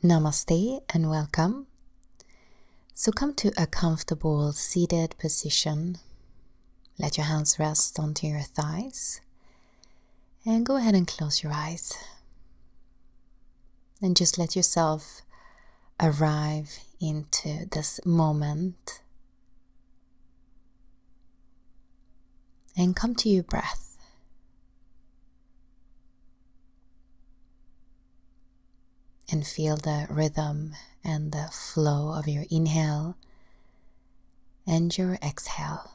Namaste and welcome. So come to a comfortable seated position. Let your hands rest onto your thighs and go ahead and close your eyes. And just let yourself arrive into this moment and come to your breath. And feel the rhythm and the flow of your inhale and your exhale.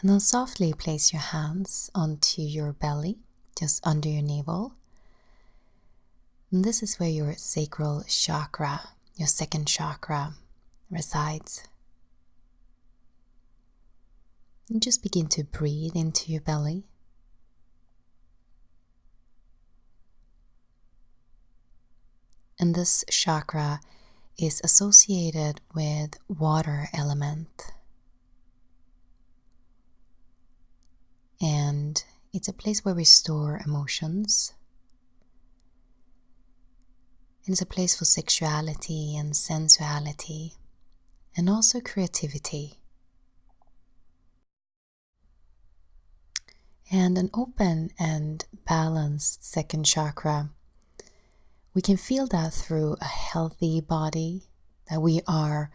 And then softly place your hands onto your belly, just under your navel. And this is where your sacral chakra, your second chakra, resides. And just begin to breathe into your belly. And this chakra is associated with water element. And it's a place where we store emotions. It's a place for sexuality and sensuality, and also creativity. And an open and balanced second chakra, we can feel that through a healthy body, that we are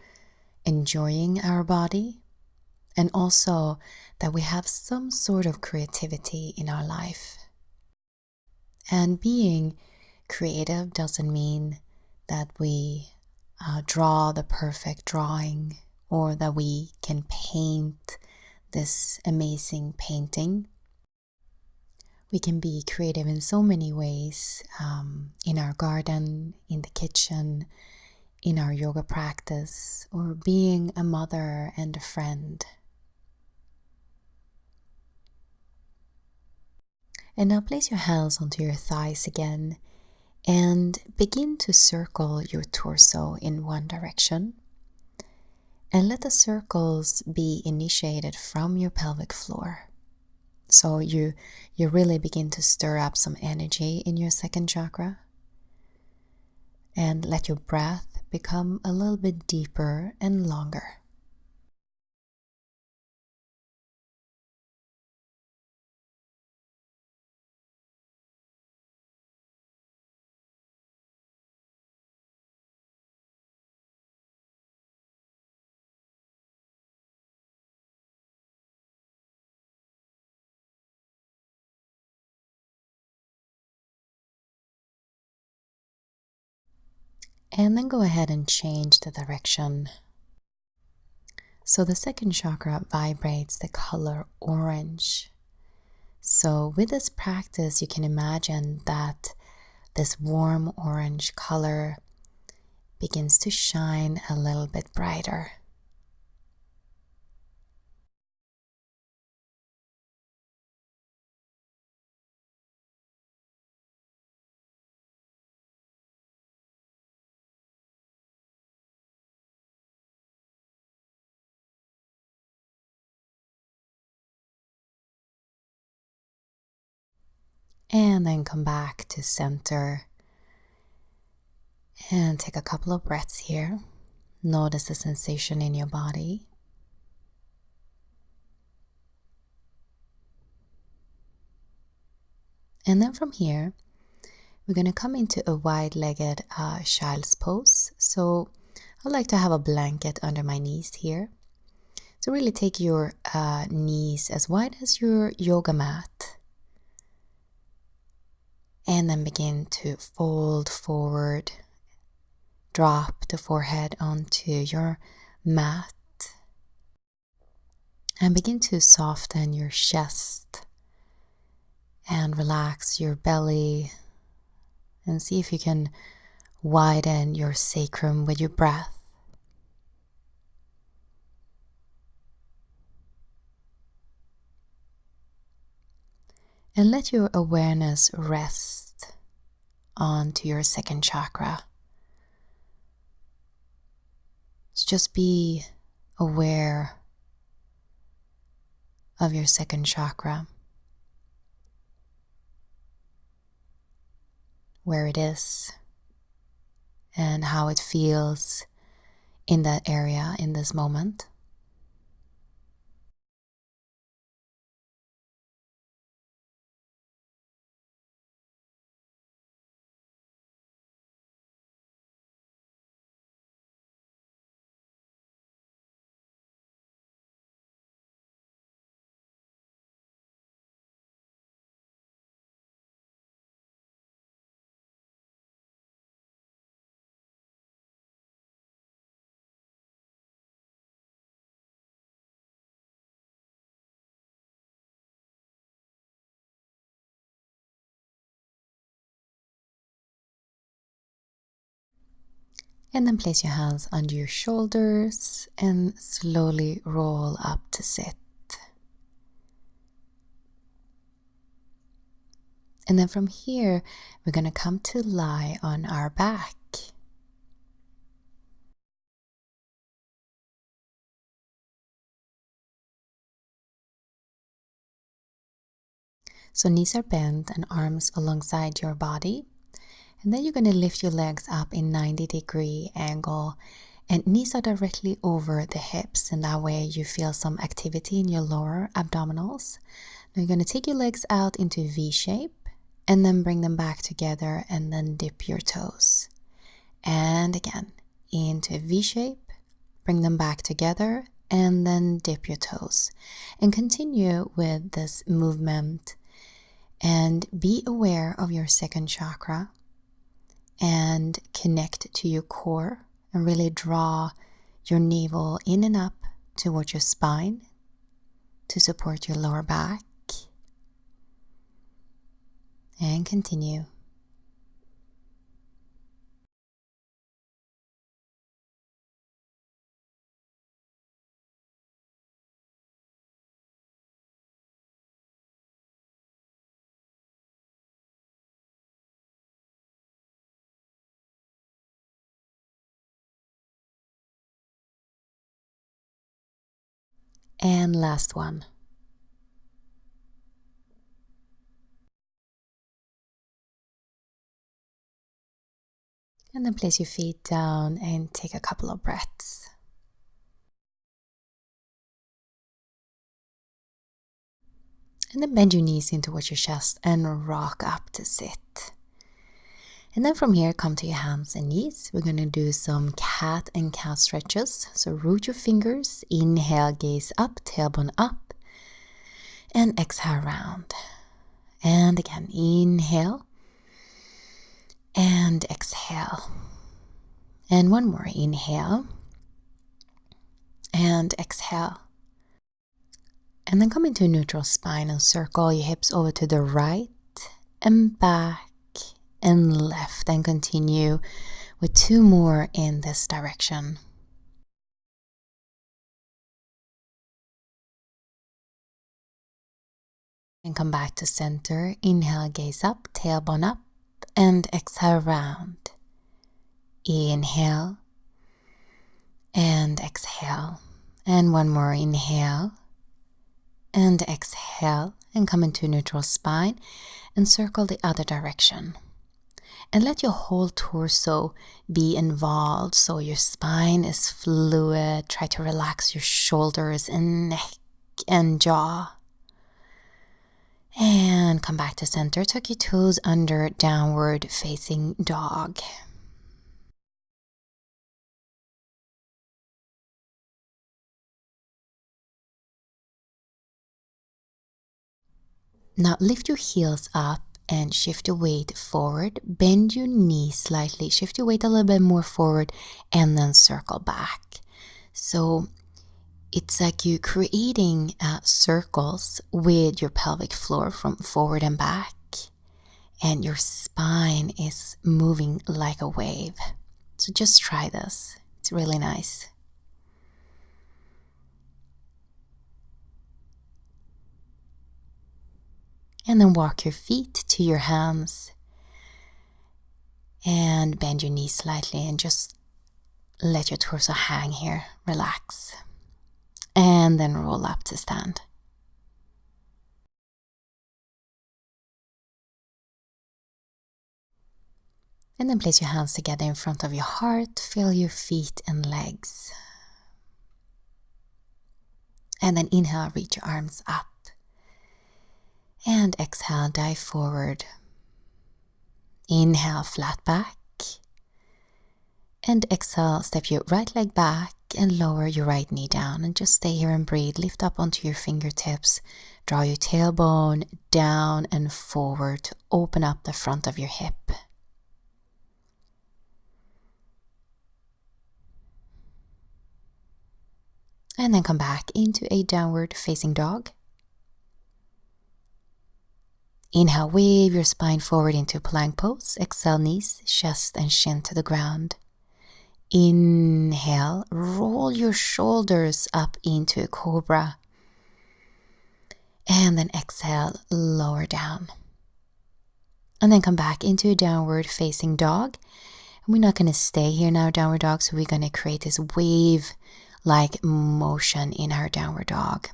enjoying our body, and also that we have some sort of creativity in our life. And being creative doesn't mean that we draw the perfect drawing or that we can paint this amazing painting. We can be creative in so many ways, in our garden, in the kitchen, in our yoga practice, or being a mother and a friend. And now place your hands onto your thighs again and begin to circle your torso in one direction. And let the circles be initiated from your pelvic floor. So you really begin to stir up some energy in your second chakra. And let your breath become a little bit deeper and longer. And then go ahead and change the direction. So the second chakra vibrates the color orange. So with this practice, you can imagine that this warm orange color begins to shine a little bit brighter. And then come back to center and take a couple of breaths here. Notice the sensation in your body. And then from here, we're going to come into a wide-legged child's pose. So I like to have a blanket under my knees here. So really take your knees as wide as your yoga mat. And then begin to fold forward. Drop the forehead onto your mat. And begin to soften your chest. And relax your belly. And see if you can widen your sacrum with your breath. And let your awareness rest onto your second chakra. So just be aware of your second chakra, where it is and how it feels in that area in this moment. And then place your hands under your shoulders and slowly roll up to sit. And then from here, we're going to come to lie on our back. So knees are bent and arms alongside your body. And then you're going to lift your legs up in 90-degree angle and knees are directly over the hips. And that way you feel some activity in your lower abdominals. Now you're going to take your legs out into V shape and then bring them back together and then dip your toes. And again, into V shape, bring them back together and then dip your toes. And continue with this movement and be aware of your second chakra and connect to your core and really draw your navel in and up towards your spine to support your lower back. And continue. And last one. And then place your feet down and take a couple of breaths. And then bend your knees in towards your chest and rock up to sit. And then from here, come to your hands and knees. We're going to do some cat and cow stretches. So root your fingers, inhale, gaze up, tailbone up, and exhale round. And again, inhale and exhale. And one more, inhale and exhale. And then come into a neutral spine and circle your hips over to the right and back and left, and continue with two more in this direction. And come back to center. Inhale, gaze up, tailbone up, and exhale round. Inhale and exhale. And one more, inhale and exhale, and come into neutral spine and circle the other direction. And let your whole torso be involved so your spine is fluid. Try to relax your shoulders and neck and jaw. And come back to center. Tuck your toes under, downward facing dog. Now lift your heels up and shift your weight forward. Bend your knees slightly. Shift your weight a little bit more forward and then circle back. So it's like you're creating circles with your pelvic floor from forward and back. And your spine is moving like a wave. So just try this. It's really nice. And then walk your feet to your hands. And bend your knees slightly and just let your torso hang here. Relax. And then roll up to stand. And then place your hands together in front of your heart. Feel your feet and legs. And then inhale, reach your arms up. And exhale, dive forward. Inhale, flat back. And exhale, step your right leg back and lower your right knee down. And just stay here and breathe. Lift up onto your fingertips. Draw your tailbone down and forward to open up the front of your hip. And then come back into a downward facing dog. Inhale, wave your spine forward into plank pose. Exhale, knees, chest and shin to the ground. Inhale, roll your shoulders up into a cobra. And then exhale, lower down. And then come back into a downward facing dog. And we're not going to stay here in our downward dog, so we're going to create this wave-like motion in our downward dog.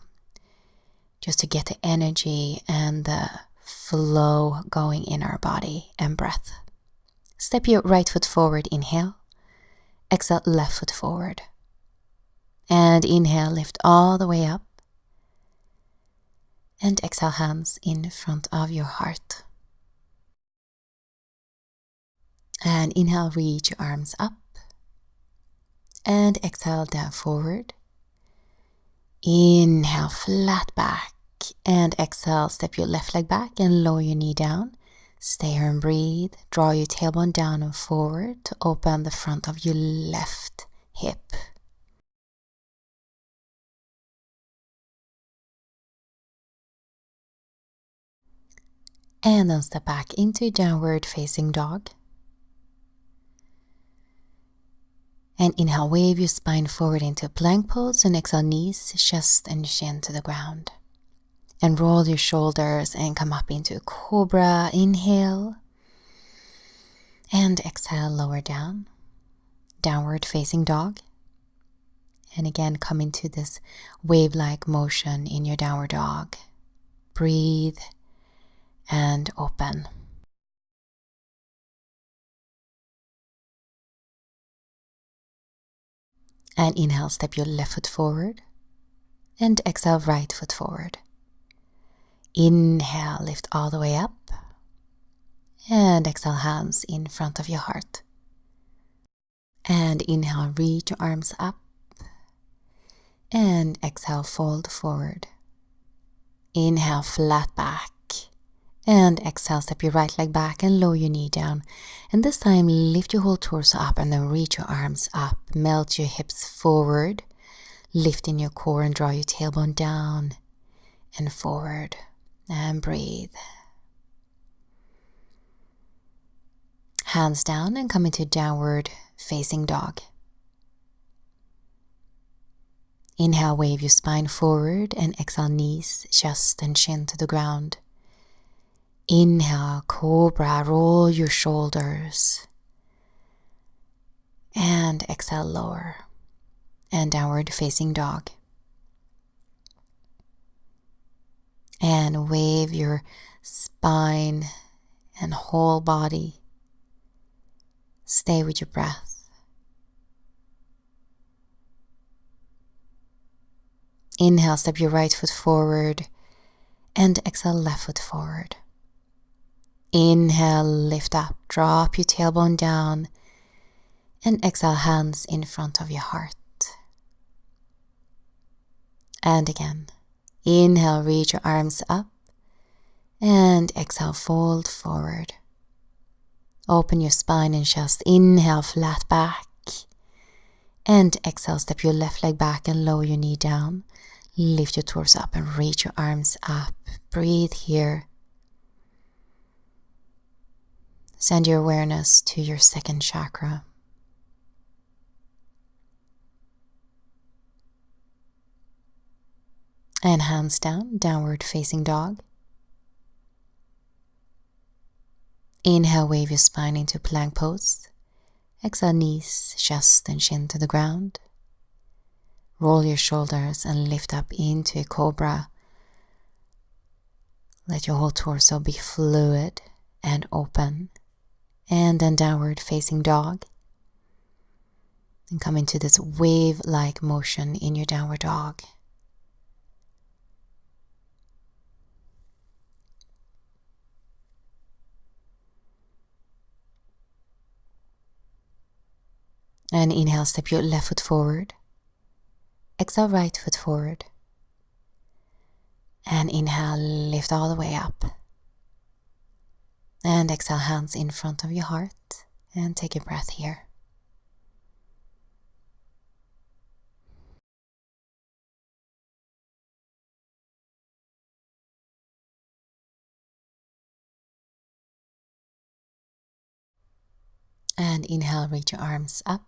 Just to get the energy and the flow going in our body and breath. Step your right foot forward, inhale. Exhale, left foot forward. And inhale, lift all the way up. And exhale, hands in front of your heart. And inhale, reach your arms up. And exhale, down forward. Inhale, flat back. And exhale, step your left leg back and lower your knee down. Stay here and breathe. Draw your tailbone down and forward to open the front of your left hip. And then step back into downward facing dog. And inhale, wave your spine forward into plank pose and exhale, knees, chest and shin to the ground. And roll your shoulders and come up into a cobra. Inhale. And exhale, lower down. Downward facing dog. And again, come into this wave-like motion in your downward dog. Breathe and open. And inhale, step your left foot forward. And exhale, right foot forward. Inhale, lift all the way up. And exhale, hands in front of your heart. And inhale, reach your arms up. And exhale, fold forward. Inhale, flat back. And exhale, step your right leg back and lower your knee down. And this time, lift your whole torso up and then reach your arms up. Melt your hips forward. Lift in your core and draw your tailbone down and forward. And breathe. Hands down and come into downward facing dog. Inhale, wave your spine forward and exhale, knees, chest and shin to the ground. Inhale, cobra, roll your shoulders. And exhale, lower. And downward facing dog. And wave your spine and whole body. Stay with your breath. Inhale, step your right foot forward. And exhale, left foot forward. Inhale, lift up, drop your tailbone down. And exhale, hands in front of your heart. And again. Inhale, reach your arms up. And exhale, fold forward. Open your spine and chest. Inhale, flat back. And exhale, step your left leg back and lower your knee down. Lift your torso up and reach your arms up. Breathe here. Send your awareness to your second chakra. And hands down, downward facing dog. Inhale, wave your spine into plank pose. Exhale, knees, chest and chin to the ground. Roll your shoulders and lift up into a cobra. Let your whole torso be fluid and open. And then downward facing dog. And come into this wave-like motion in your downward dog. And inhale, step your left foot forward. Exhale, right foot forward. And inhale, lift all the way up. And exhale, hands in front of your heart. And take a breath here. And inhale, reach your arms up.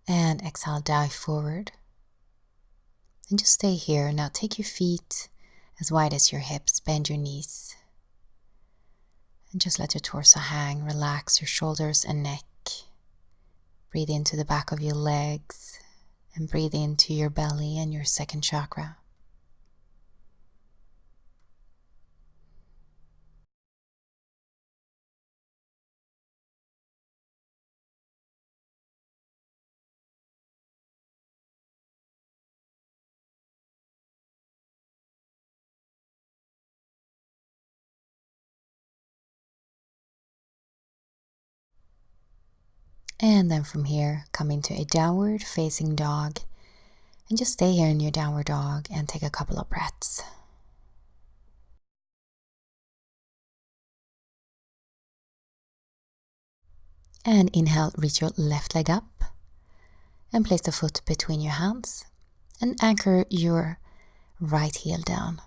And exhale, dive forward. And just stay here. Now take your feet as wide as your hips. Bend your knees. And just let your torso hang. Relax your shoulders and neck. Breathe into the back of your legs. And breathe into your belly and your second chakra. And then from here, come into a downward facing dog. And just stay here in your downward dog and take a couple of breaths. And inhale, reach your left leg up. And place the foot between your hands. And anchor your right heel down.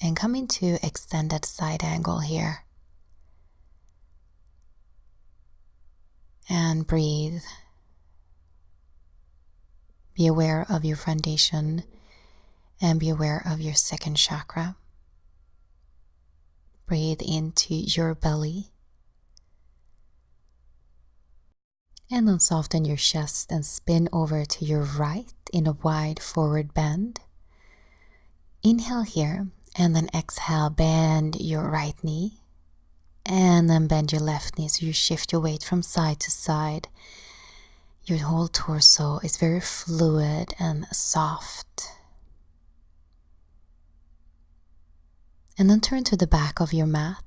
And come into extended side angle here. And breathe. Be aware of your foundation and be aware of your second chakra. Breathe into your belly. And then soften your chest and spin over to your right in a wide forward bend. Inhale here and then exhale, bend your right knee. And then bend your left knee so you shift your weight from side to side. Your whole torso is very fluid and soft. And then turn to the back of your mat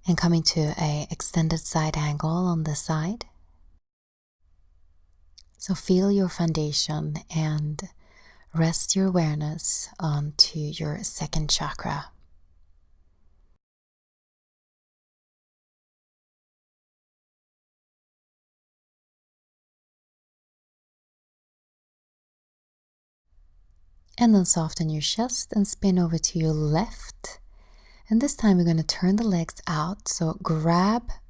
and come into an extended side angle on this side. So feel your foundation and rest your awareness onto your second chakra. And then soften your chest and spin over to your left. And this time we're going to turn the legs out. So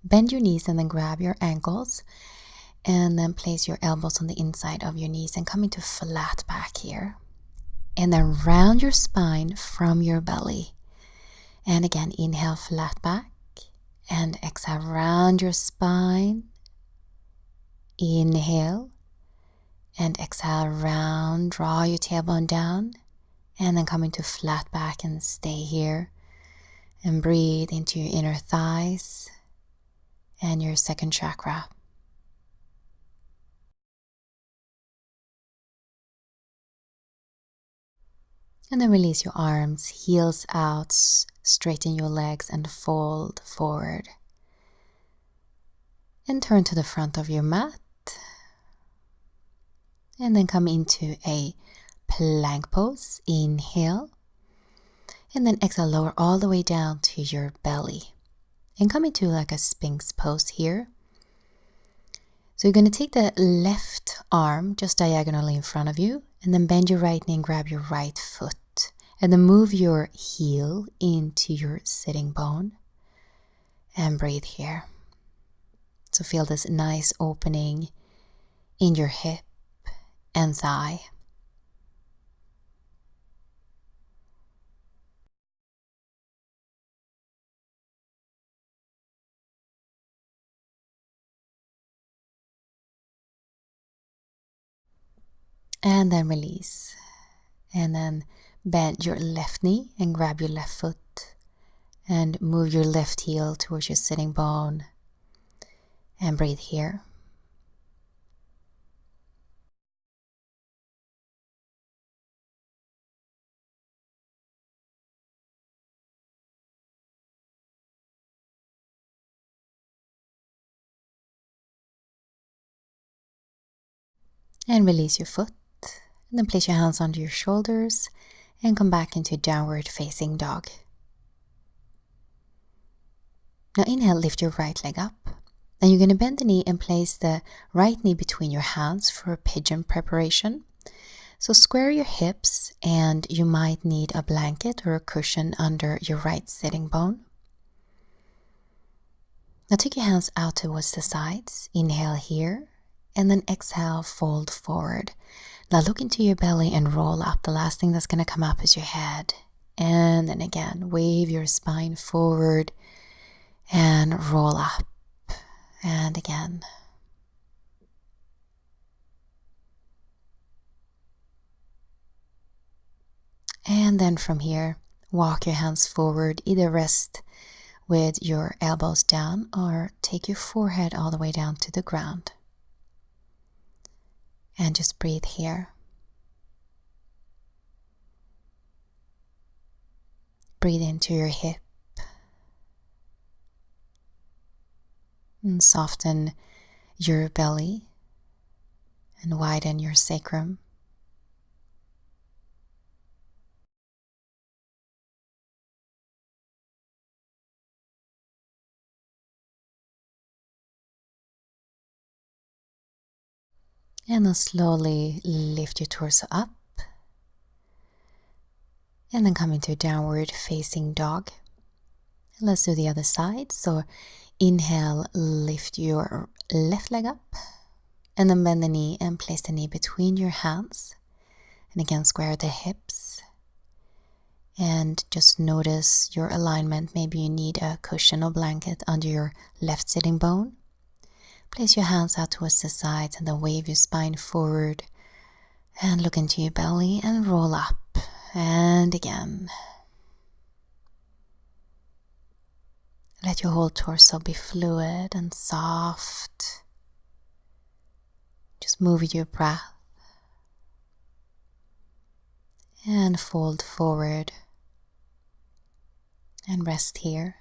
bend your knees and then grab your ankles. And then place your elbows on the inside of your knees and come into flat back here. And then round your spine from your belly. And again, inhale, flat back. And exhale, round your spine. Inhale. And exhale, round, draw your tailbone down, and then come into flat back and stay here. And breathe into your inner thighs and your second chakra. And then release your arms, heels out, straighten your legs and fold forward. And turn to the front of your mat. And then come into a plank pose. Inhale. And then exhale, lower all the way down to your belly. And come into like a Sphinx pose here. So you're going to take the left arm just diagonally in front of you. And then bend your right knee and grab your right foot. And then move your heel into your sitting bone. And breathe here. So feel this nice opening in your hip and thigh. And then release. And then bend your left knee and grab your left foot. And move your left heel towards your sitting bone. And breathe here. And release your foot. And then place your hands under your shoulders and come back into downward facing dog. Now inhale, lift your right leg up. And you're going to bend the knee and place the right knee between your hands for a pigeon preparation. So square your hips, and you might need a blanket or a cushion under your right sitting bone. Now take your hands out towards the sides. Inhale here, and then exhale, fold forward. Now look into your belly and roll up. The last thing that's going to come up is your head. And then again, wave your spine forward and roll up. And again. And then from here, walk your hands forward. Either rest with your elbows down or take your forehead all the way down to the ground. And just breathe here. Breathe into your hip. And soften your belly and widen your sacrum. And then slowly lift your torso up. And then come into downward facing dog. Let's do the other side. So inhale, lift your left leg up. And then bend the knee and place the knee between your hands. And again, square the hips. And just notice your alignment. Maybe you need a cushion or blanket under your left sitting bone. Place your hands out towards the sides and then wave your spine forward. And look into your belly and roll up. And again. Let your whole torso be fluid and soft. Just move with your breath. And fold forward. And rest here.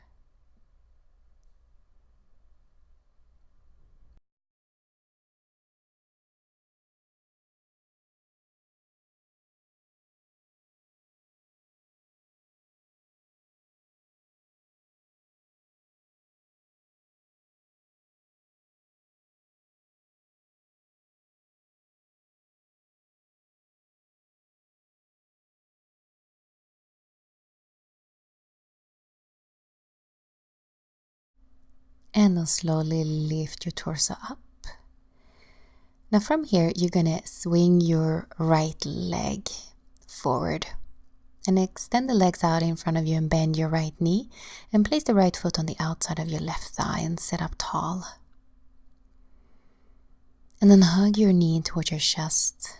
And then slowly lift your torso up. Now from here, you're gonna swing your right leg forward. And extend the legs out in front of you and bend your right knee. And place the right foot on the outside of your left thigh and sit up tall. And then hug your knee towards your chest.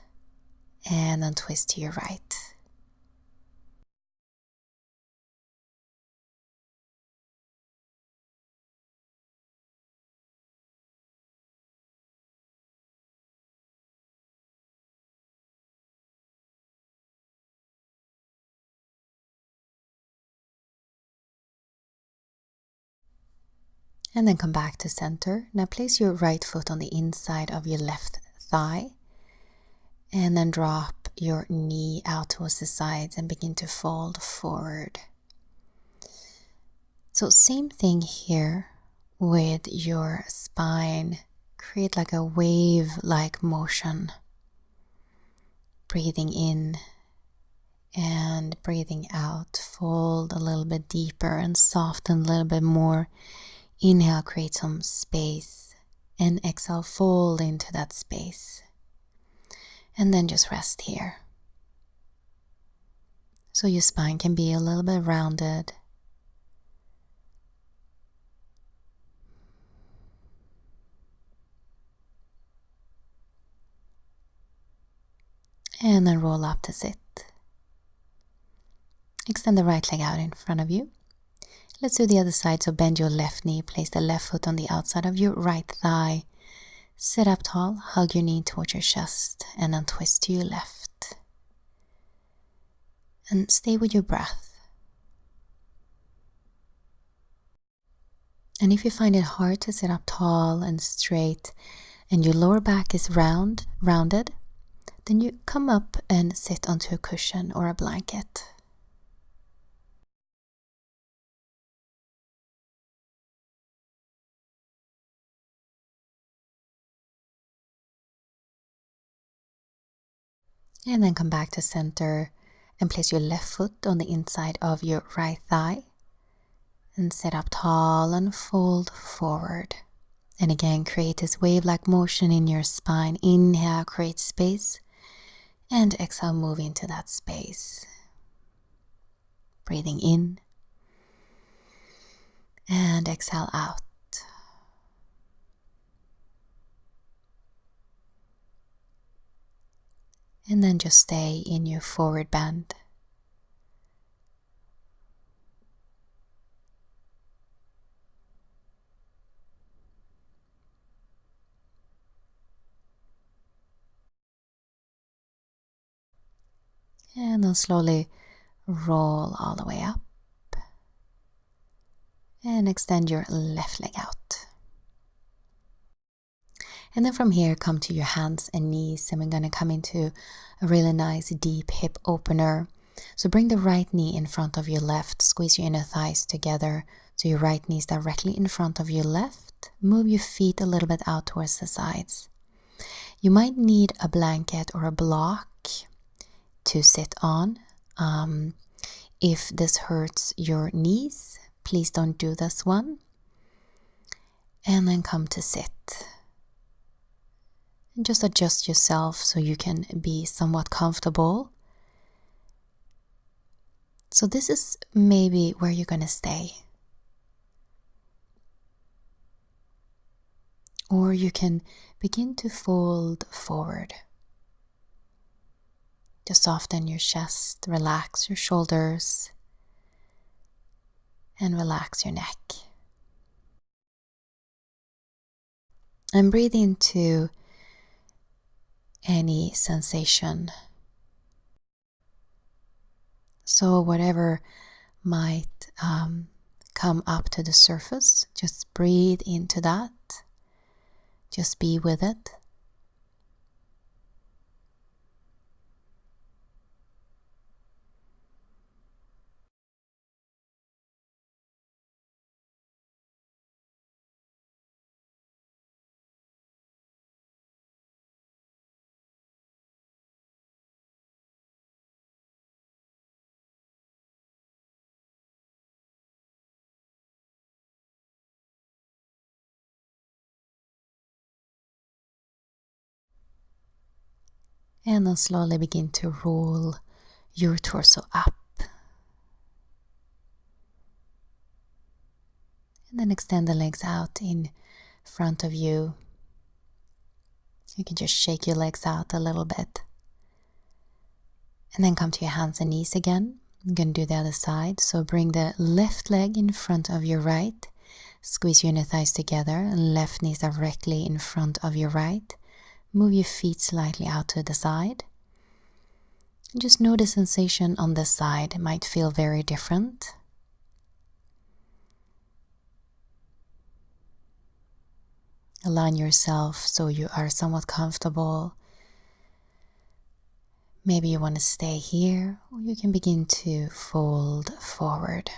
And then twist to your right. And then come back to center. Now place your right foot on the inside of your left thigh. And then drop your knee out towards the sides and begin to fold forward. So same thing here with your spine. Create like a wave-like motion. Breathing in and breathing out. Fold a little bit deeper and soften a little bit more. Inhale, create some space. And exhale, fold into that space. And then just rest here. So your spine can be a little bit rounded. And then roll up to sit. Extend the right leg out in front of you. Let's do the other side. So bend your left knee, place the left foot on the outside of your right thigh. Sit up tall, hug your knee towards your chest, and then twist to your left. And stay with your breath. And if you find it hard to sit up tall and straight, and your lower back is rounded, then you come up and sit onto a cushion or a blanket. And then come back to center and place your left foot on the inside of your right thigh. And sit up tall and fold forward. And again, create this wave-like motion in your spine. Inhale, create space. And exhale, move into that space. Breathing in. And exhale out. And then just stay in your forward bend. And then slowly roll all the way up. And extend your left leg out. And then from here, come to your hands and knees, and we're going to come into a really nice deep hip opener. So bring the right knee in front of your left, squeeze your inner thighs together so your right knee is directly in front of your left. Move your feet a little bit out towards the sides. You might need a blanket or a block to sit on. If this hurts your knees, please don't do this one. And then come to sit. And just adjust yourself so you can be somewhat comfortable. So this is maybe where you're going to stay. Or you can begin to fold forward. Just soften your chest, relax your shoulders, and relax your neck. And breathe into any sensation. So whatever might come up to the surface, just breathe into that. Just be with it. And then slowly begin to roll your torso up. And then extend the legs out in front of you. You can just shake your legs out a little bit. And then come to your hands and knees again. I'm going to do the other side. So bring the left leg in front of your right. Squeeze your inner thighs together. And left knee directly in front of your right. Move your feet slightly out to the side. And just notice sensation on this side. It might feel very different. Align yourself so you are somewhat comfortable. Maybe you want to stay here, or you can begin to fold forward.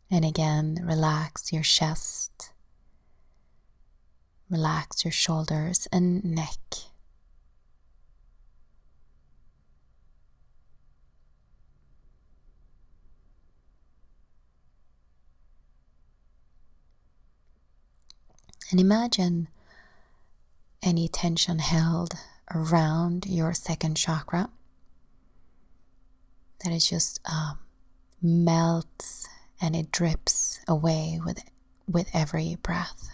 And again, relax your chest. Relax your shoulders and neck. And imagine any tension held around your second chakra that it just melts and it drips away with every breath.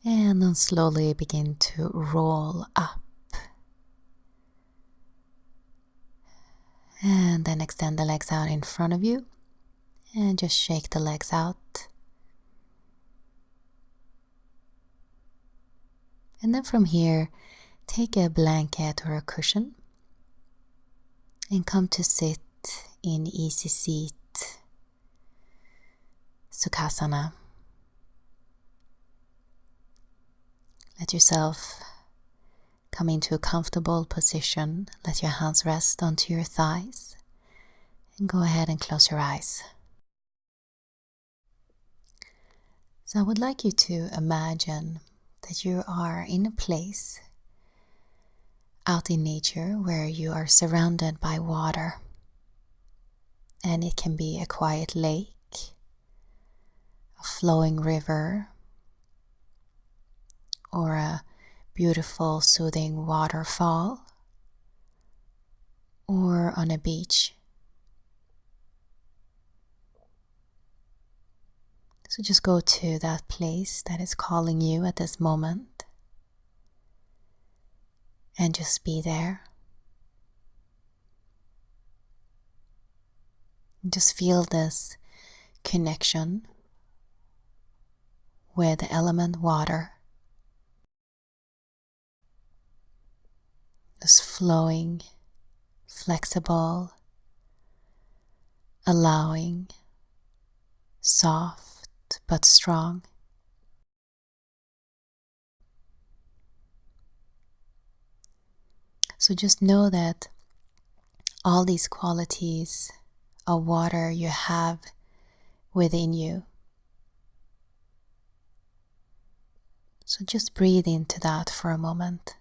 And then slowly begin to roll up. And then extend the legs out in front of you. And just shake the legs out. And then from here, take a blanket or a cushion and come to sit in easy seat, Sukhasana. Let yourself come into a comfortable position. Let your hands rest onto your thighs. And go ahead and close your eyes. So I would like you to imagine that you are in a place out in nature where you are surrounded by water. And it can be a quiet lake, a flowing river, or a beautiful soothing waterfall, or on a beach. So just go to that place that is calling you at this moment and just be there. And just feel this connection with the element water. This flowing, flexible, allowing, soft but strong. So just know that all these qualities of water you have within you. So just breathe into that for a moment.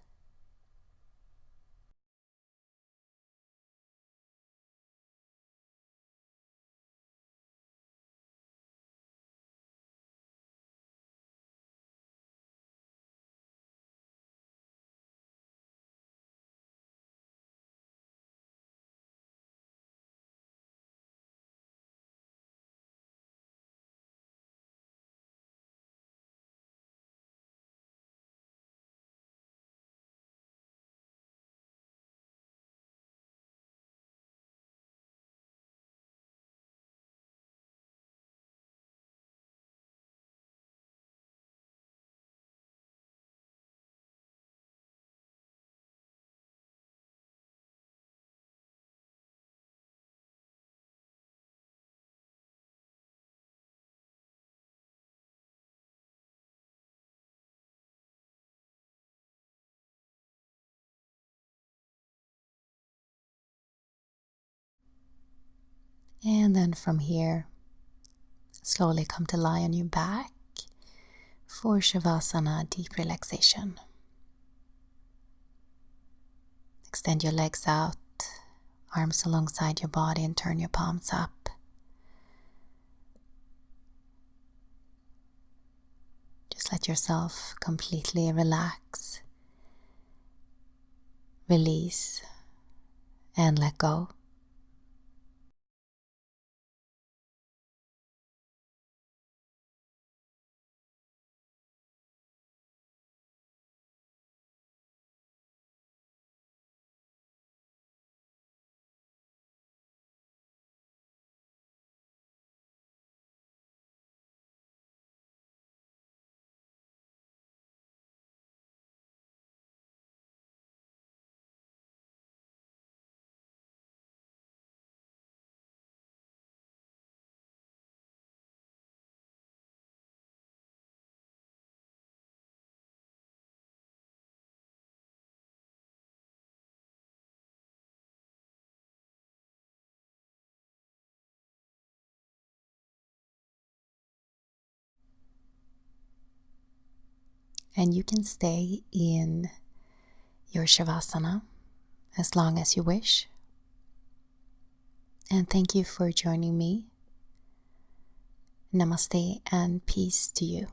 And then from here, slowly come to lie on your back for Shavasana, deep relaxation. Extend your legs out, arms alongside your body, and turn your palms up. Just let yourself completely relax, release, and let go. And you can stay in your Shavasana as long as you wish. And thank you for joining me. Namaste and peace to you.